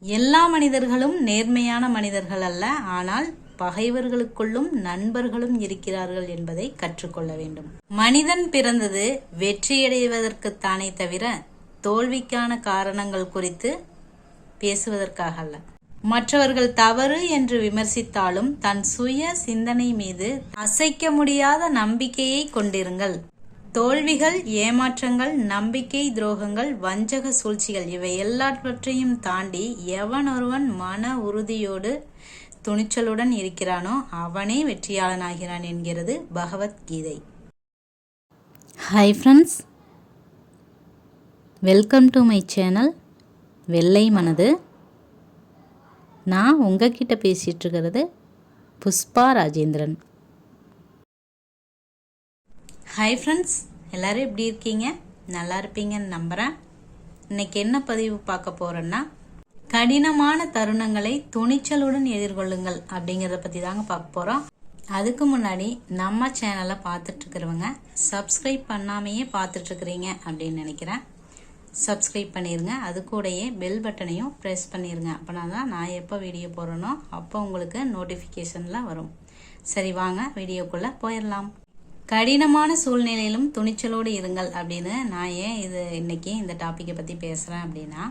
எல்லா மனிதர்களும் நேர்மையான மனிதர்கள் அல்ல, ஆனால் பகைவர்களுக்குள்ளும் நண்பர்களும் இருக்கிறார்கள் என்பதை கற்றுக்கொள்ள வேண்டும். மனிதன் பிறந்தது வெற்றியடைவதற்குத்தானே தவிர தோல்விக்கான காரணங்கள் குறித்து பேசுவதற்காக அல்ல. மற்றவர்கள் தவறு என்று விமர்சித்தாலும் தன் சுய சிந்தனை மீது அசைக்க முடியாத நம்பிக்கையை கொண்டிருங்கள். தோல்விகள், ஏமாற்றங்கள், நம்பிக்கை துரோகங்கள், வஞ்சக சூழ்ச்சிகள் இவை எல்லாவற்றையும் தாண்டி எவனொருவன் மன உறுதியோடு துணிச்சலுடன் இருக்கிறானோ அவனே வெற்றியாளனாகிறான் என்கிறது Bhagavad Gita. Hi friends, welcome to my channel வெள்ளை மனது. நான் உங்ககிட்ட பேசிகிட்டு இருக்கிறது புஷ்பா ராஜேந்திரன். ஹாய் ஃப்ரெண்ட்ஸ், எல்லோரும் எப்படி இருக்கீங்க? நல்லா இருப்பீங்கன்னு நம்புகிறேன். இன்றைக்கி என்ன பதிவு பார்க்க போகிறேன்னா, கடினமான தருணங்களை துணிச்சலுடன் எதிர்கொள்ளுங்கள் அப்படிங்கிறத பற்றி தாங்க பார்க்க போகிறோம். அதுக்கு முன்னாடி நம்ம சேனலை பார்த்துட்ருக்கிறவங்க சப்ஸ்கிரைப் பண்ணாமையே பார்த்துட்ருக்குறீங்க அப்படின்னு நினைக்கிறேன். சப்ஸ்கிரைப் பண்ணிடுங்க. அது கூடயே பெல் பட்டனையும் ப்ரெஸ் பண்ணிடுங்க. அப்படின்னா தான் நான் எப்போ வீடியோ போடுறேனோ அப்போ உங்களுக்கு நோட்டிஃபிகேஷனில் வரும். சரி, வாங்க வீடியோக்குள்ளே போயிடலாம். கடினமான சூழ்நிலையிலும் துணிச்சலோடு இருங்கள் அப்படின்னு நான் ஏன் இன்னைக்கு இந்த டாப்பிக்கை பற்றி பேசுகிறேன் அப்படின்னா,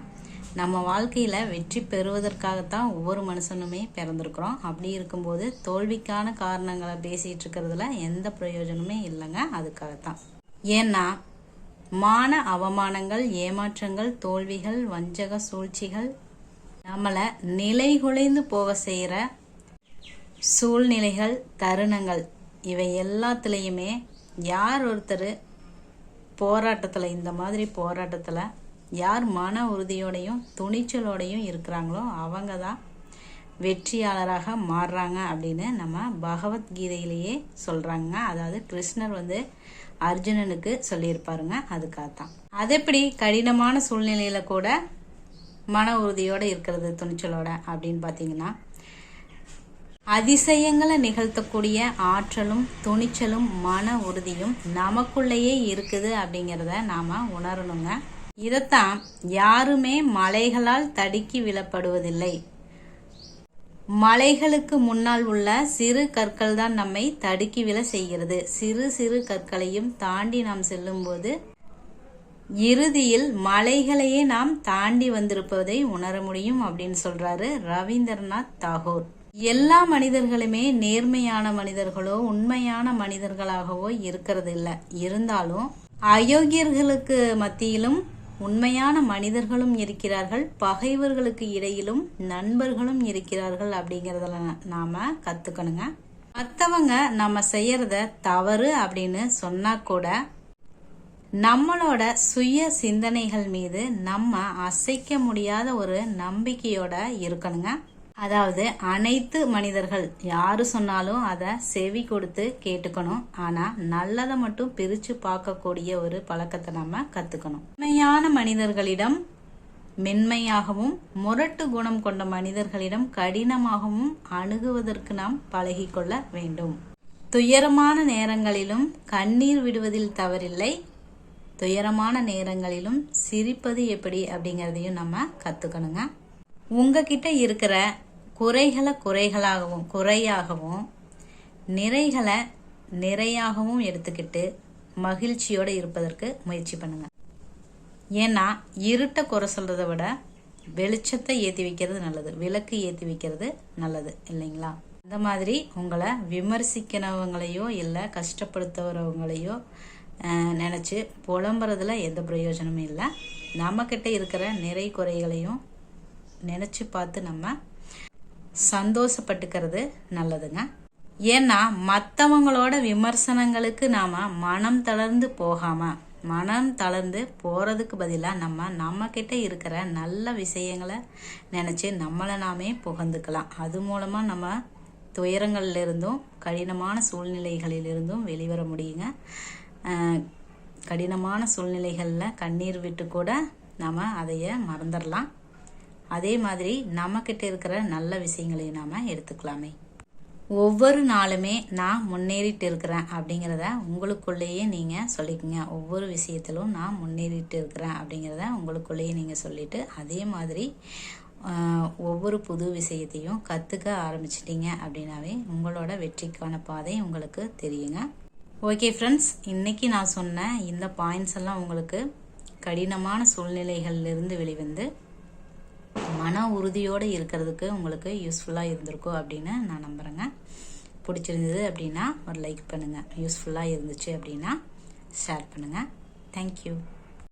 நம்ம வாழ்க்கையில் வெற்றி பெறுவதற்காகத்தான் ஒவ்வொரு மனுஷனுமே பிறந்திருக்கிறோம். அப்படி இருக்கும்போது தோல்விக்கான காரணங்களை பேசிகிட்டு இருக்கிறதுல எந்த பிரயோஜனமே இல்லைங்க. அதுக்காகத்தான். ஏன்னா மான அவமானங்கள், ஏமாற்றங்கள், தோல்விகள், வஞ்சக சூழ்ச்சிகள், நம்மளை நிலைகுலைந்து போக செய்கிற சூழ்நிலைகள், தருணங்கள் இவை எல்லாத்துலேயுமே யார் ஒருத்தர் போராட்டத்தில், இந்த மாதிரி போராட்டத்தில் யார் மன உறுதியோடையும் துணிச்சலோடையும் இருக்கிறாங்களோ அவங்க தான் வெற்றியாளராக மாறுறாங்க அப்படின்னு நம்ம பகவத்கீதையிலேயே சொல்கிறாங்க. அதாவது கிருஷ்ணர் அர்ஜுனனுக்கு சொல்லியிருப்பாருங்க. அதுக்காகத்தான். அது எப்படி கடினமான சூழ்நிலையில கூட மன உறுதியோடு இருக்கிறது, துணிச்சலோட அப்படின்னு பார்த்தீங்கன்னா, அதிசயங்களை நிகழ்த்தக்கூடிய ஆற்றலும் துணிச்சலும் மன உறுதியும் நமக்குள்ளேயே இருக்குது அப்படிங்கிறத நாம உணரணுங்க. இதைத்தான் யாருமே மலைகளால் தடுக்கி விழப்படுவதில்லை, மலைகளுக்கு முன்னால் உள்ள சிறு கற்கள் தான் நம்மை தடுக்கி விழ செய்கிறது. சிறு சிறு கற்களையும் தாண்டி நாம் செல்லும்போது இறுதியில் மலைகளையே நாம் தாண்டி வந்திருப்பதை உணர முடியும் அப்படின்னு சொல்றாரு ரவீந்திரநாத் தாகூர். எல்லா மனிதர்களுமே நேர்மையான மனிதர்களோ உண்மையான மனிதர்களாகவோ இருக்கிறது இல்லை. இருந்தாலும் அயோக்கியர்களுக்கு மத்தியிலும் உண்மையான மனிதர்களும் இருக்கிறார்கள், பகைவர்களுக்கு இடையிலும் நண்பர்களும் இருக்கிறார்கள் அப்படிங்கிறதுல நாம கத்துக்கணுங்க. மற்றவங்க நம்ம செய்யறத தவறு அப்படின்னு சொன்னா கூட நம்மளோட சுய சிந்தனைகள் மீது நம்ம அசைக்க முடியாத ஒரு நம்பிக்கையோட இருக்கணுங்க. அதாவது அனைத்து மனிதர்கள் யாரு சொன்னாலும் அதை செவி கொடுத்து கேட்டுக்கணும். ஆனா நல்லதை மட்டும் பிரிச்சு பார்க்கக்கூடிய ஒரு பழக்கத்தை நம்ம கத்துக்கணும். உண்மையான மனிதர்களிடம் மென்மையாகவும், முரட்டு குணம் கொண்ட மனிதர்களிடம் கடினமாகவும் அணுகுவதற்கு நாம் பழகிக்கொள்ள வேண்டும். துயரமான நேரங்களிலும் கண்ணீர் விடுவதில் தவறில்லை, துயரமான நேரங்களிலும் சிரிப்பது எப்படி அப்படிங்கிறதையும் நம்ம கத்துக்கணுங்க. உங்ககிட்ட இருக்கிற குறைகளை குறையாகவும் நிறைகளை நிறையாகவும் எடுத்துக்கிட்டு மகிழ்ச்சியோடு இருப்பதற்கு முயற்சி பண்ணுங்க. ஏன்னா இருட்டை குறை சொல்றதை விட வெளிச்சத்தை ஏற்றி வைக்கிறது நல்லது, விளக்கு ஏற்றி வைக்கிறது நல்லது இல்லைங்களா? இந்த மாதிரி உங்களை விமர்சிக்கிறவங்களையோ இல்லை கஷ்டப்படுத்துறவங்களையோ நினச்சி புலம்புறதுல எந்த பிரயோஜனமும் இல்லை. நம்மக்கிட்ட இருக்கிற நிறை குறைகளையும் நினச்சி பார்த்து நம்ம சந்தோஷப்பட்டுக்கிறது நல்லதுங்க. ஏன்னா மற்றவங்களோட விமர்சனங்களுக்கு நாம் மனம் தளர்ந்து போகாமல், மனம் தளர்ந்து போகிறதுக்கு பதிலாக நம்ம கிட்ட இருக்கிற நல்ல விஷயங்களை நினச்சி நம்மளை நாமே புகழ்ந்துக்கலாம். அது மூலமாக நம்ம துயரங்கள்லேருந்தும் கடினமான சூழ்நிலைகளிலிருந்தும் வெளிவர முடியுங்க. கடினமான சூழ்நிலைகளில் கண்ணீர் விட்டு கூட நாம் அதைய மறந்துடலாம். அதே மாதிரி நம்மக்கிட்ட இருக்கிற நல்ல விஷயங்களையும் நாம் எடுத்துக்கலாமே. ஒவ்வொரு நாளுமே நான் முன்னேறிட்டு இருக்கிறேன் அப்படிங்கிறத உங்களுக்குள்ளேயே நீங்கள் சொல்லிக்கோங்க. ஒவ்வொரு விஷயத்திலும் நான் முன்னேறிட்டு இருக்கிறேன் அப்படிங்கிறத உங்களுக்குள்ளேயே நீங்கள் சொல்லிவிட்டு, அதே மாதிரி ஒவ்வொரு புது விஷயத்தையும் கற்றுக்க ஆரம்பிச்சிட்டிங்க அப்படின்னாவே உங்களோட வெற்றிக்கான பாதை உங்களுக்கு தெரியுங்க. ஓகே ஃப்ரெண்ட்ஸ், இன்றைக்கி நான் சொன்ன இந்த பாயிண்ட்ஸ் எல்லாம் உங்களுக்கு கடினமான சூழ்நிலைகளிலிருந்து வெளிவந்து மன உறுதியோடு இருக்கிறதுக்கு உங்களுக்கு யூஸ்ஃபுல்லாக இருந்திருக்கும் அப்படின்னு நான் நம்புகிறேங்க. பிடிச்சிருந்தது அப்படின்னா ஒரு லைக் பண்ணுங்கள். யூஸ்ஃபுல்லாக இருந்துச்சு அப்படின்னா ஷேர் பண்ணுங்கள். தேங்க்யூ.